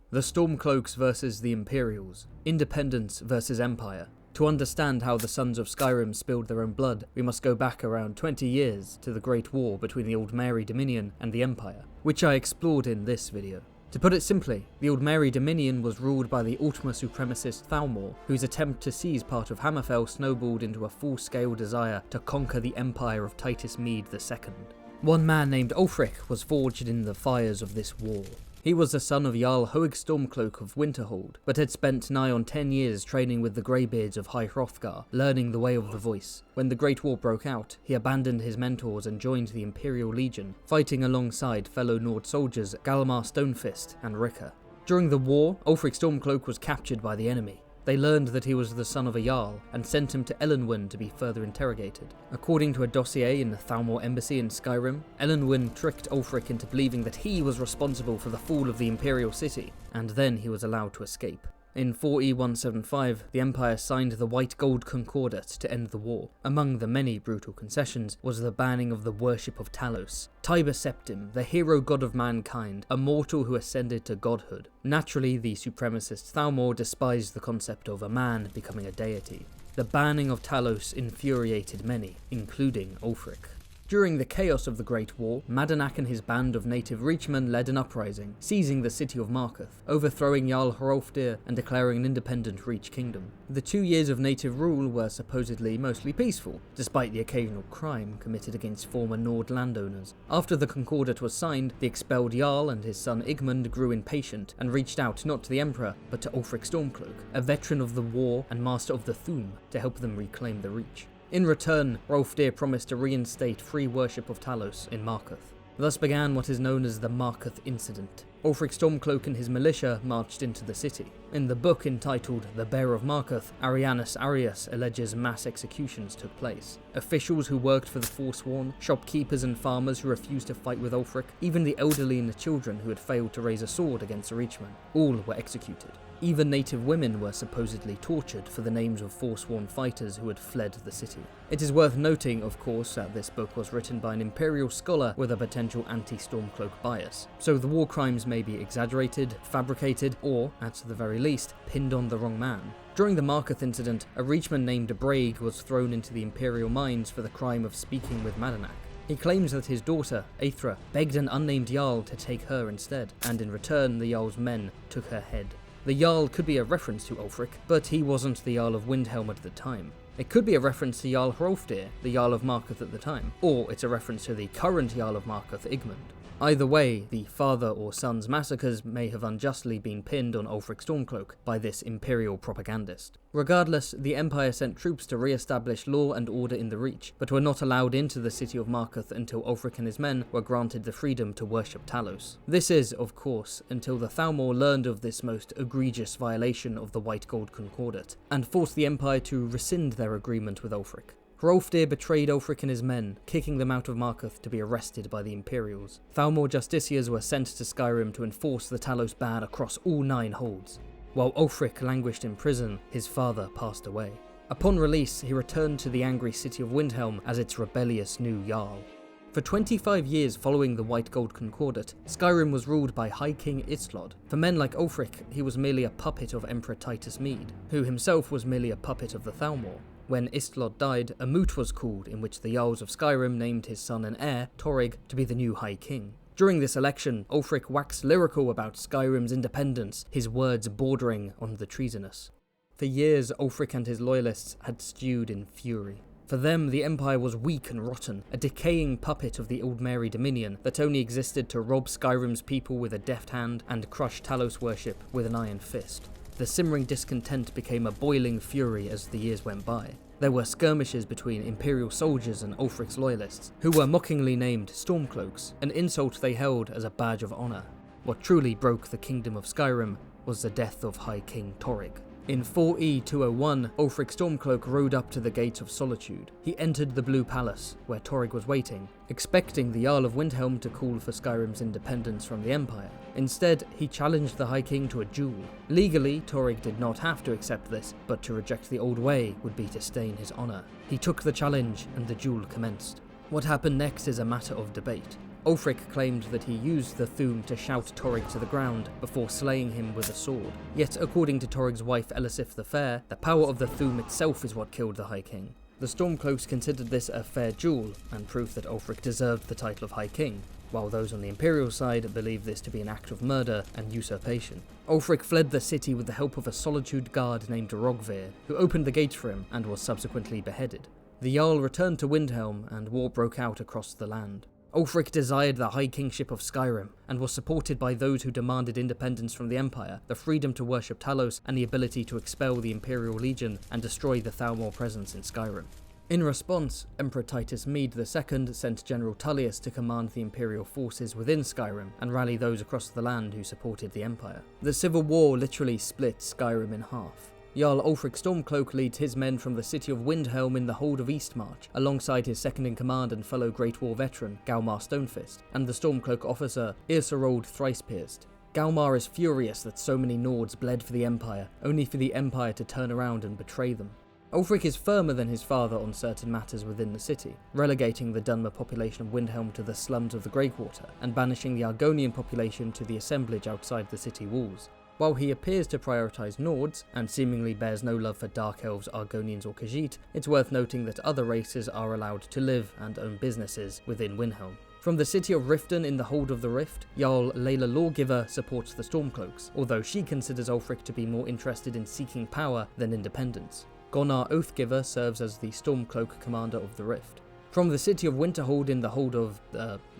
The Stormcloaks versus the Imperials, Independence versus Empire. To understand how the Sons of Skyrim spilled their own blood, we must go back around 20 years to the Great War between the Old Mary Dominion and the Empire, which I explored in this video. To put it simply, the Old Mary Dominion was ruled by the Ultima supremacist Thalmor, whose attempt to seize part of Hammerfell snowballed into a full-scale desire to conquer the empire of Titus Mede II. One man named Ulfric was forged in the fires of this war. He was the son of Jarl Hoeg Stormcloak of Winterhold, but had spent nigh on 10 years training with the Greybeards of High Hrothgar, learning the way of the voice. When the Great War broke out, he abandoned his mentors and joined the Imperial Legion, fighting alongside fellow Nord soldiers Galmar Stonefist and Rickar. During the war, Ulfric Stormcloak was captured by the enemy. They learned that he was the son of a Jarl, and sent him to Elenwen to be further interrogated. According to a dossier in the Thalmor embassy in Skyrim, Elenwen tricked Ulfric into believing that he was responsible for the fall of the Imperial city, and then he was allowed to escape. In 4E175, the Empire signed the White Gold Concordat to end the war. Among the many brutal concessions was the banning of the worship of Talos, Tiber Septim, the hero god of mankind, a mortal who ascended to godhood. Naturally, the supremacist Thalmor despised the concept of a man becoming a deity. The banning of Talos infuriated many, including Ulfric. During the chaos of the Great War, Madanak and his band of native Reachmen led an uprising, seizing the city of Markarth, overthrowing Jarl Hrolfdir and declaring an independent Reach kingdom. The 2 years of native rule were supposedly mostly peaceful, despite the occasional crime committed against former Nord landowners. After the Concordat was signed, the expelled Jarl and his son Igmund grew impatient and reached out not to the Emperor, but to Ulfric Stormcloak, a veteran of the war and master of the Thu'um, to help them reclaim the Reach. In return, Hrolfdir promised to reinstate free worship of Talos in Markarth. Thus began what is known as the Markarth Incident. Ulfric Stormcloak and his militia marched into the city. In the book entitled The Bear of Markarth, Arianus Arius alleges mass executions took place. Officials who worked for the Forsworn, shopkeepers and farmers who refused to fight with Ulfric, even the elderly and the children who had failed to raise a sword against the Reachmen, all were executed. Even native women were supposedly tortured for the names of Forsworn fighters who had fled the city. It is worth noting, of course, that this book was written by an Imperial scholar with a potential anti-Stormcloak bias, so the war crimes may be exaggerated, fabricated, or, at the very least, pinned on the wrong man. During the Markarth incident, a Reachman named Braig was thrown into the Imperial mines for the crime of speaking with Madanak. He claims that his daughter, Aethra, begged an unnamed Jarl to take her instead, and in return the Jarl's men took her head. The Jarl could be a reference to Ulfric, but he wasn't the Jarl of Windhelm at the time. It could be a reference to Jarl Hrolfdir, the Jarl of Markarth at the time, or it's a reference to the current Jarl of Markarth, Igmund. Either way, the father or son's massacres may have unjustly been pinned on Ulfric Stormcloak by this Imperial propagandist. Regardless, the Empire sent troops to re-establish law and order in the Reach, but were not allowed into the city of Markarth until Ulfric and his men were granted the freedom to worship Talos. This is, of course, until the Thalmor learned of this most egregious violation of the White Gold Concordat, and forced the Empire to rescind their agreement with Ulfric. Hrolfdir betrayed Ulfric and his men, kicking them out of Markarth to be arrested by the Imperials. Thalmor justiciars were sent to Skyrim to enforce the Talos ban across all 9 holds. While Ulfric languished in prison, his father passed away. Upon release, he returned to the angry city of Windhelm as its rebellious new Jarl. For 25 years following the White Gold Concordat, Skyrim was ruled by High King Istlod. For men like Ulfric, he was merely a puppet of Emperor Titus Mede, who himself was merely a puppet of the Thalmor. When Istlod died, a moot was called in which the Jarls of Skyrim named his son and heir, Torrig, to be the new High King. During this election, Ulfric waxed lyrical about Skyrim's independence, his words bordering on the treasonous. For years, Ulfric and his loyalists had stewed in fury. For them, the Empire was weak and rotten, a decaying puppet of the Old Mary Dominion that only existed to rob Skyrim's people with a deft hand and crush Talos worship with an iron fist. The simmering discontent became a boiling fury as the years went by. There were skirmishes between Imperial soldiers and Ulfric's loyalists, who were mockingly named Stormcloaks, an insult they held as a badge of honour. What truly broke the kingdom of Skyrim was the death of High King Torrig. In 4E201, Ulfric Stormcloak rode up to the Gates of Solitude. He entered the Blue Palace, where Torrig was waiting, expecting the Jarl of Windhelm to call for Skyrim's independence from the Empire. Instead, he challenged the High King to a duel. Legally, Torrig did not have to accept this, but to reject the old way would be to stain his honour. He took the challenge, and the duel commenced. What happened next is a matter of debate. Ulfric claimed that he used the Thu'um to shout Torrig to the ground before slaying him with a sword. Yet, according to Torrig's wife Elisif the Fair, the power of the Thu'um itself is what killed the High King. The Stormcloaks considered this a fair duel, and proof that Ulfric deserved the title of High King, while those on the Imperial side believed this to be an act of murder and usurpation. Ulfric fled the city with the help of a Solitude guard named Rogvir, who opened the gates for him and was subsequently beheaded. The Jarl returned to Windhelm, and war broke out across the land. Ulfric desired the High Kingship of Skyrim, and was supported by those who demanded independence from the Empire, the freedom to worship Talos, and the ability to expel the Imperial Legion and destroy the Thalmor presence in Skyrim. In response, Emperor Titus Mede II sent General Tullius to command the Imperial forces within Skyrim and rally those across the land who supported the Empire. The civil war literally split Skyrim in half. Jarl Ulfric Stormcloak leads his men from the city of Windhelm in the hold of Eastmarch, alongside his second-in-command and fellow Great War veteran, Galmar Stonefist, and the Stormcloak officer, Irsarold Thricepierced. Galmar is furious that so many Nords bled for the Empire, only for the Empire to turn around and betray them. Ulfric is firmer than his father on certain matters within the city, relegating the Dunmer population of Windhelm to the slums of the Greywater, and banishing the Argonian population to the assemblage outside the city walls. While he appears to prioritise Nords, and seemingly bears no love for Dark Elves, Argonians or Khajiit, it's worth noting that other races are allowed to live and own businesses within Windhelm. From the city of Riften in the Hold of the Rift, Jarl Layla Lawgiver supports the Stormcloaks, although she considers Ulfric to be more interested in seeking power than independence. Gonnar Oathgiver serves as the Stormcloak commander of the Rift. From the city of Winterhold in the Hold of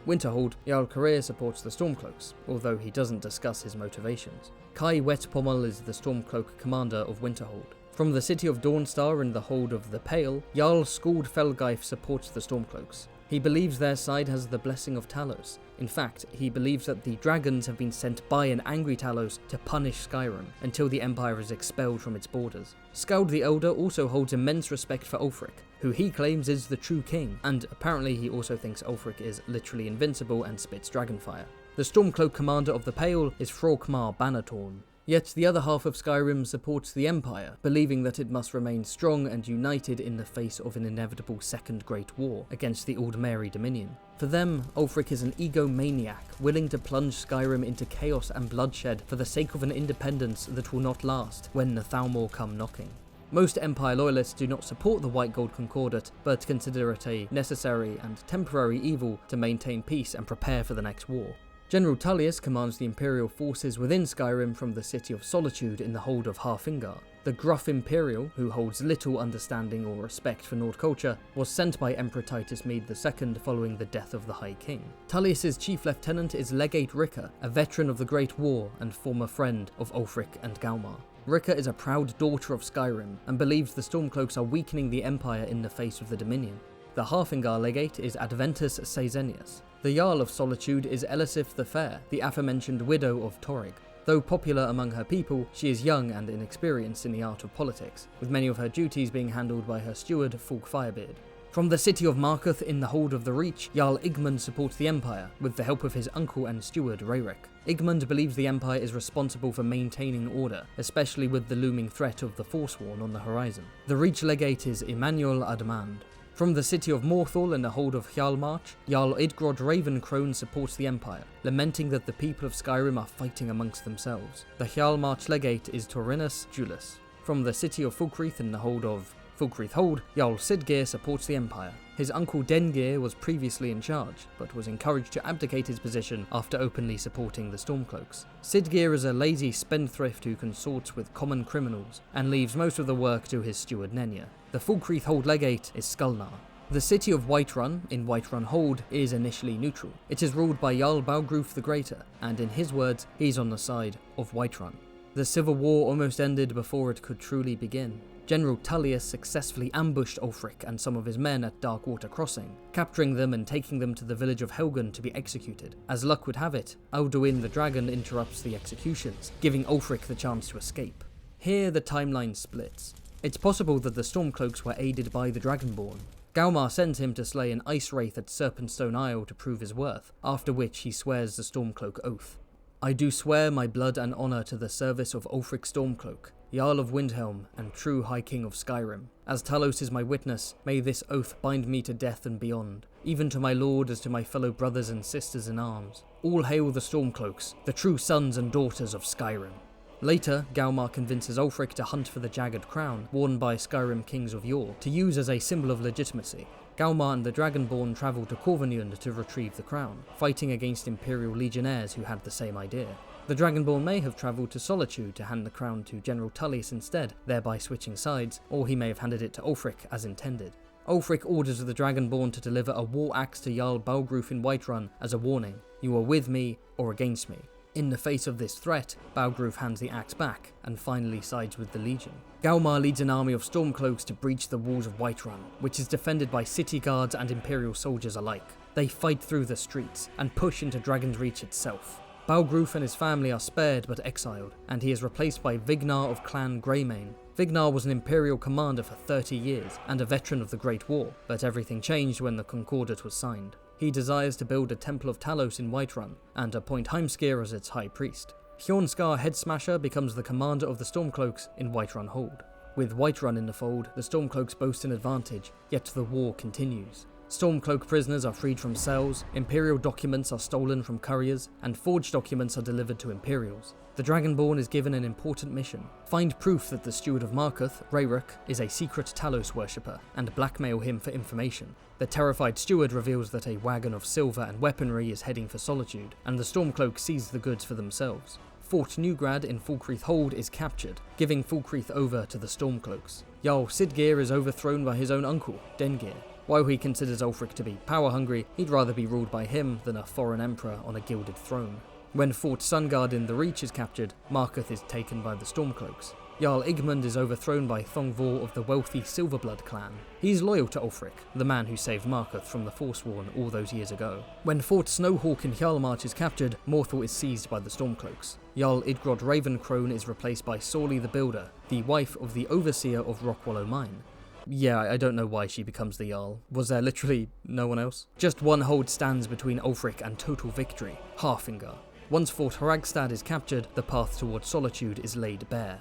Winterhold, Jarl Career supports the Stormcloaks, although he doesn't discuss his motivations. Kai Wetpommel is the Stormcloak commander of Winterhold. From the city of Dawnstar in the Hold of the Pale, Jarl Skald Felgeif supports the Stormcloaks. He believes their side has the blessing of Talos. In fact, he believes that the dragons have been sent by an angry Talos to punish Skyrim until the Empire is expelled from its borders. Skald the Elder also holds immense respect for Ulfric, who he claims is the true king, and apparently he also thinks Ulfric is literally invincible and spits dragonfire. The Stormcloak commander of the Pale is Frogmar Bannertorn. Yet the other half of Skyrim supports the Empire, believing that it must remain strong and united in the face of an inevitable Second Great War against the Aldmeri Dominion. For them, Ulfric is an egomaniac, willing to plunge Skyrim into chaos and bloodshed for the sake of an independence that will not last when the Thalmor come knocking. Most Empire loyalists do not support the White Gold Concordat, but consider it a necessary and temporary evil to maintain peace and prepare for the next war. General Tullius commands the Imperial forces within Skyrim from the City of Solitude in the hold of Harfingar. The gruff Imperial, who holds little understanding or respect for Nord culture, was sent by Emperor Titus Mede II following the death of the High King. Tullius's chief lieutenant is Legate Rika, a veteran of the Great War and former friend of Ulfric and Galmar. Rika is a proud daughter of Skyrim, and believes the Stormcloaks are weakening the Empire in the face of the Dominion. The Harfingar legate is Adventus Caesenius. The Jarl of Solitude is Elisif the Fair, the aforementioned widow of Torrig. Though popular among her people, she is young and inexperienced in the art of politics, with many of her duties being handled by her steward, Fulk Firebeard. From the city of Markuth in the Hold of the Reach, Jarl Igmund supports the Empire, with the help of his uncle and steward, Rayrik. Igmund believes the Empire is responsible for maintaining order, especially with the looming threat of the Forsworn on the horizon. The Reach legate is Emmanuel Admand. From the city of Morthal in the hold of Hjalmarch, Jarl Idgrod Ravencrone supports the Empire, lamenting that the people of Skyrim are fighting amongst themselves. The Hjalmarch legate is Torinus Julius. From the city of Fulkreath in the hold of Fulkreath Hold, Jarl Sidgeir supports the Empire. His uncle Dengeir was previously in charge, but was encouraged to abdicate his position after openly supporting the Stormcloaks. Sidgeir is a lazy spendthrift who consorts with common criminals, and leaves most of the work to his steward Nenya. The Fulkreath Hold legate is Skulnar. The city of Whiterun, in Whiterun Hold, is initially neutral. It is ruled by Jarl Balgruf the Greater, and in his words, he's on the side of Whiterun. The civil war almost ended before it could truly begin. General Tullius successfully ambushed Ulfric and some of his men at Darkwater Crossing, capturing them and taking them to the village of Helgen to be executed. As luck would have it, Alduin the Dragon interrupts the executions, giving Ulfric the chance to escape. Here the timeline splits. It's possible that the Stormcloaks were aided by the Dragonborn. Galmar sent him to slay an ice wraith at Serpentstone Isle to prove his worth, after which he swears the Stormcloak oath. I do swear my blood and honour to the service of Ulfric Stormcloak, Jarl of Windhelm and true High King of Skyrim. As Talos is my witness, may this oath bind me to death and beyond, even to my lord as to my fellow brothers and sisters in arms. All hail the Stormcloaks, the true sons and daughters of Skyrim. Later, Galmar convinces Ulfric to hunt for the Jagged Crown, worn by Skyrim kings of yore, to use as a symbol of legitimacy. Galmar and the Dragonborn travel to Corvinland to retrieve the crown, fighting against Imperial legionnaires who had the same idea. The Dragonborn may have travelled to Solitude to hand the crown to General Tullius instead, thereby switching sides, or he may have handed it to Ulfric as intended. Ulfric orders the Dragonborn to deliver a war axe to Jarl Balgruf in Whiterun as a warning, you are with me or against me. In the face of this threat, Balgruf hands the axe back, and finally sides with the Legion. Galmar leads an army of Stormcloaks to breach the walls of Whiterun, which is defended by city guards and Imperial soldiers alike. They fight through the streets, and push into Dragon's Reach itself. Balgruf and his family are spared but exiled, and he is replaced by Vignar of Clan Greymane. Vignar was an Imperial commander for 30 years, and a veteran of the Great War, but everything changed when the Concordat was signed. He desires to build a Temple of Talos in Whiterun, and appoint Heimskir as its high priest. Hjornskar Headsmasher becomes the commander of the Stormcloaks in Whiterun Hold. With Whiterun in the fold, the Stormcloaks boast an advantage, yet the war continues. Stormcloak prisoners are freed from cells, Imperial documents are stolen from couriers, and forged documents are delivered to Imperials. The Dragonborn is given an important mission: find proof that the Steward of Markarth, Rayruk, is a secret Talos worshipper, and blackmail him for information. The terrified steward reveals that a wagon of silver and weaponry is heading for Solitude, and the Stormcloaks seize the goods for themselves. Fort Newgrad in Falkreath Hold is captured, giving Falkreath over to the Stormcloaks. Jarl Sidgeir is overthrown by his own uncle, Dengir. While he considers Ulfric to be power-hungry, he'd rather be ruled by him than a foreign emperor on a gilded throne. When Fort Sungard in the Reach is captured, Markarth is taken by the Stormcloaks. Jarl Igmund is overthrown by Thongvor of the wealthy Silverblood clan. He's loyal to Ulfric, the man who saved Markarth from the Forsworn all those years ago. When Fort Snowhawk in Hjalmarch is captured, Morthal is seized by the Stormcloaks. Jarl Idgrod Ravencrone is replaced by Sorley the Builder, the wife of the Overseer of Rockwallow Mine. Yeah, I don't know why she becomes the Jarl. Was there literally no one else? Just one hold stands between Ulfric and total victory, Harfingar. Once Fort Hragstad is captured, the path towards Solitude is laid bare.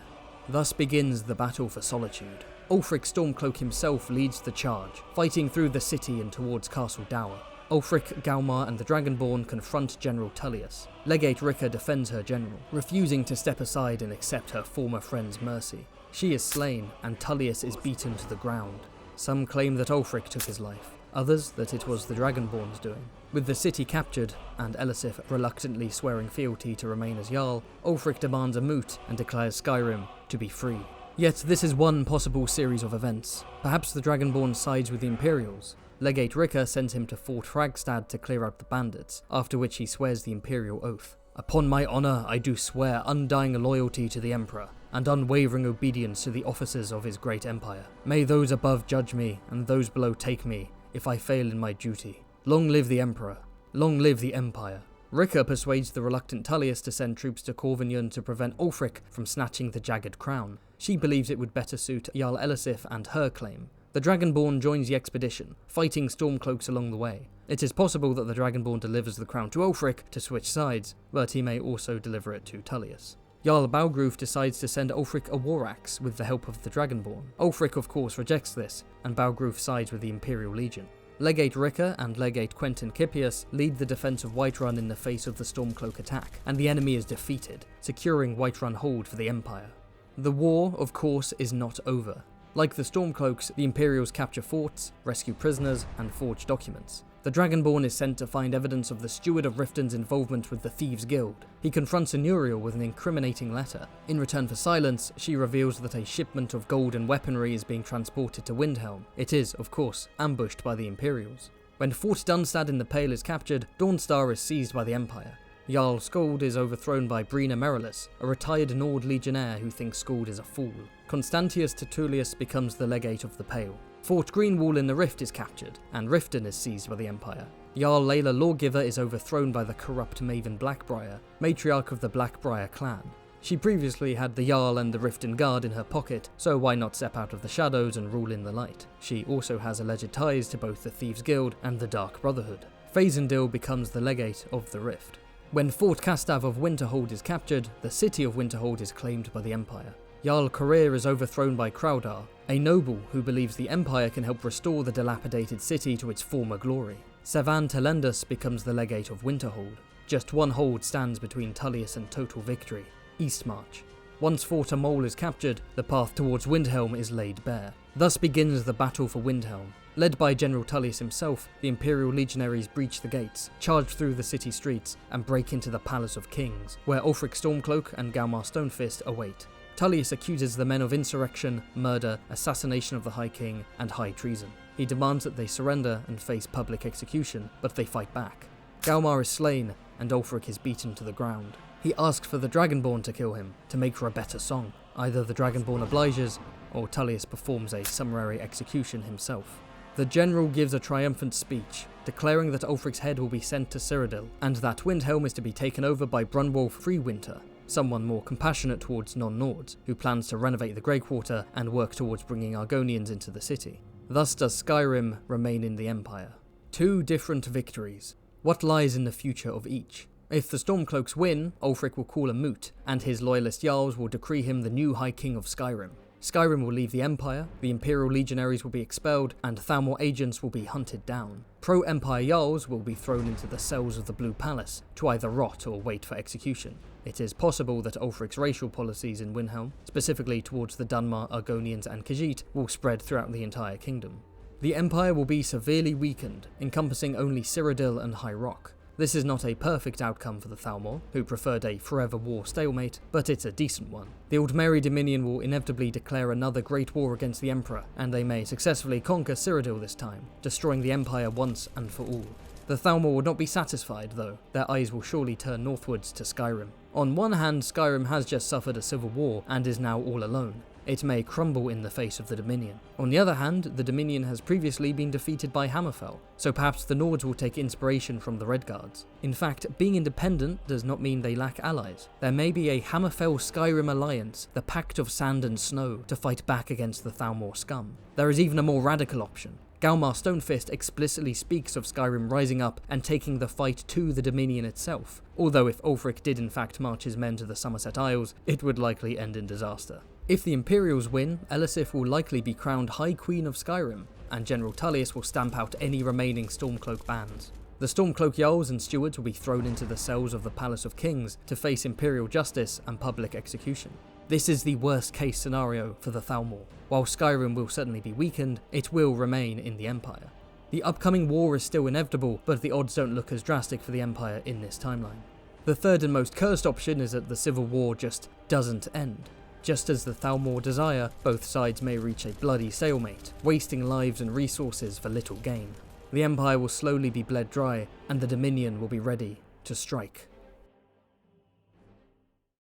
Thus begins the battle for Solitude. Ulfric Stormcloak himself leads the charge, fighting through the city and towards Castle Dower. Ulfric, Galmar and the Dragonborn confront General Tullius. Legate Rika defends her general, refusing to step aside and accept her former friend's mercy. She is slain, and Tullius is beaten to the ground. Some claim that Ulfric took his life, others that it was the Dragonborn's doing. With the city captured, and Elisif reluctantly swearing fealty to remain as Jarl, Ulfric demands a moot and declares Skyrim to be free. Yet this is one possible series of events. Perhaps the Dragonborn sides with the Imperials. Legate Rika sends him to Fort Hragstad to clear out the bandits, after which he swears the Imperial oath. Upon my honour, I do swear undying loyalty to the Emperor, and unwavering obedience to the officers of his great empire. May those above judge me, and those below take me, if I fail in my duty. Long live the Emperor. Long live the Empire. Rika persuades the reluctant Tullius to send troops to Corvinland to prevent Ulfric from snatching the Jagged Crown. She believes it would better suit Jarl Elisif and her claim. The Dragonborn joins the expedition, fighting Stormcloaks along the way. It is possible that the Dragonborn delivers the crown to Ulfric to switch sides, but he may also deliver it to Tullius. Jarl Balgruf decides to send Ulfric a war axe with the help of the Dragonborn. Ulfric of course rejects this, and Balgruf sides with the Imperial Legion. Legate Rika and Legate Quentin Kippius lead the defense of Whiterun in the face of the Stormcloak attack, and the enemy is defeated, securing Whiterun Hold for the Empire. The war, of course, is not over. Like the Stormcloaks, the Imperials capture forts, rescue prisoners, and forge documents. The Dragonborn is sent to find evidence of the Steward of Riften's involvement with the Thieves' Guild. He confronts Anuriel with an incriminating letter. In return for silence, she reveals that a shipment of gold and weaponry is being transported to Windhelm. It is, of course, ambushed by the Imperials. When Fort Dunstad in the Pale is captured, Dawnstar is seized by the Empire. Jarl Skuld is overthrown by Brina Merilis, a retired Nord legionnaire who thinks Skuld is a fool. Constantius Tertullius becomes the legate of the Pale. Fort Greenwall in the Rift is captured, and Riften is seized by the Empire. Jarl Layla Lawgiver is overthrown by the corrupt Maven Blackbriar, matriarch of the Blackbriar clan. She previously had the Jarl and the Riften Guard in her pocket, so why not step out of the shadows and rule in the light? She also has alleged ties to both the Thieves' Guild and the Dark Brotherhood. Phasendil becomes the legate of the Rift. When Fort Castav of Winterhold is captured, the city of Winterhold is claimed by the Empire. Jarl Career is overthrown by Crowdar, a noble who believes the Empire can help restore the dilapidated city to its former glory. Savan Telendus becomes the legate of Winterhold. Just one hold stands between Tullius and total victory: Eastmarch. Once Fort Amol is captured, the path towards Windhelm is laid bare. Thus begins the battle for Windhelm. Led by General Tullius himself, the Imperial legionaries breach the gates, charge through the city streets, and break into the Palace of Kings, where Ulfric Stormcloak and Galmar Stonefist await. Tullius accuses the men of insurrection, murder, assassination of the High King, and high treason. He demands that they surrender and face public execution, but they fight back. Galmar is slain, and Ulfric is beaten to the ground. He asks for the Dragonborn to kill him, to make for a better song. Either the Dragonborn obliges, or Tullius performs a summary execution himself. The general gives a triumphant speech, declaring that Ulfric's head will be sent to Cyrodiil, and that Windhelm is to be taken over by Brunwolf Freewinter, someone more compassionate towards non-Nords, who plans to renovate the Greyquarter and work towards bringing Argonians into the city. Thus does Skyrim remain in the Empire. Two different victories. What lies in the future of each? If the Stormcloaks win, Ulfric will call a moot, and his loyalist Jarls will decree him the new High King of Skyrim. Skyrim will leave the Empire, the Imperial legionaries will be expelled, and Thalmor agents will be hunted down. Pro-Empire Jarls will be thrown into the cells of the Blue Palace, to either rot or wait for execution. It is possible that Ulfric's racial policies in Windhelm, specifically towards the Dunmar, Argonians and Khajiit, will spread throughout the entire kingdom. The Empire will be severely weakened, encompassing only Cyrodiil and High Rock. This is not a perfect outcome for the Thalmor, who preferred a forever war stalemate, but it's a decent one. The Aldmeri Dominion will inevitably declare another great war against the Emperor, and they may successfully conquer Cyrodiil this time, destroying the Empire once and for all. The Thalmor would not be satisfied, though. Their eyes will surely turn northwards to Skyrim. On one hand, Skyrim has just suffered a civil war and is now all alone. It may crumble in the face of the Dominion. On the other hand, the Dominion has previously been defeated by Hammerfell, so perhaps the Nords will take inspiration from the Redguards. In fact, being independent does not mean they lack allies. There may be a Hammerfell-Skyrim alliance, the Pact of Sand and Snow, to fight back against the Thalmor scum. There is even a more radical option. Galmar Stonefist explicitly speaks of Skyrim rising up and taking the fight to the Dominion itself, although if Ulfric did in fact march his men to the Somerset Isles, it would likely end in disaster. If the Imperials win, Elisif will likely be crowned High Queen of Skyrim, and General Tullius will stamp out any remaining Stormcloak bands. The Stormcloak Jarls and Stewards will be thrown into the cells of the Palace of Kings to face Imperial justice and public execution. This is the worst case scenario for the Thalmor. While Skyrim will certainly be weakened, it will remain in the Empire. The upcoming war is still inevitable, but the odds don't look as drastic for the Empire in this timeline. The third and most cursed option is that the civil war just doesn't end. Just as the Thalmor desire, both sides may reach a bloody stalemate, wasting lives and resources for little gain. The Empire will slowly be bled dry, and the Dominion will be ready to strike.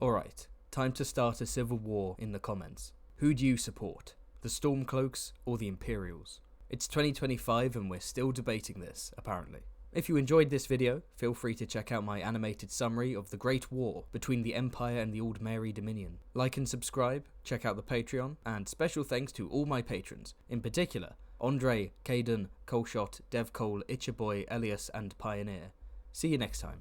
Alright, time to start a civil war in the comments. Who do you support? The Stormcloaks or the Imperials? It's 2025 and we're still debating this, apparently. If you enjoyed this video, feel free to check out my animated summary of the Great War between the Empire and the Aldmeri Dominion. Like and subscribe, check out the Patreon, and special thanks to all my patrons, in particular, Andre, Caden, Colshot, Devcole, Itchaboi, Elias and Pioneer. See you next time.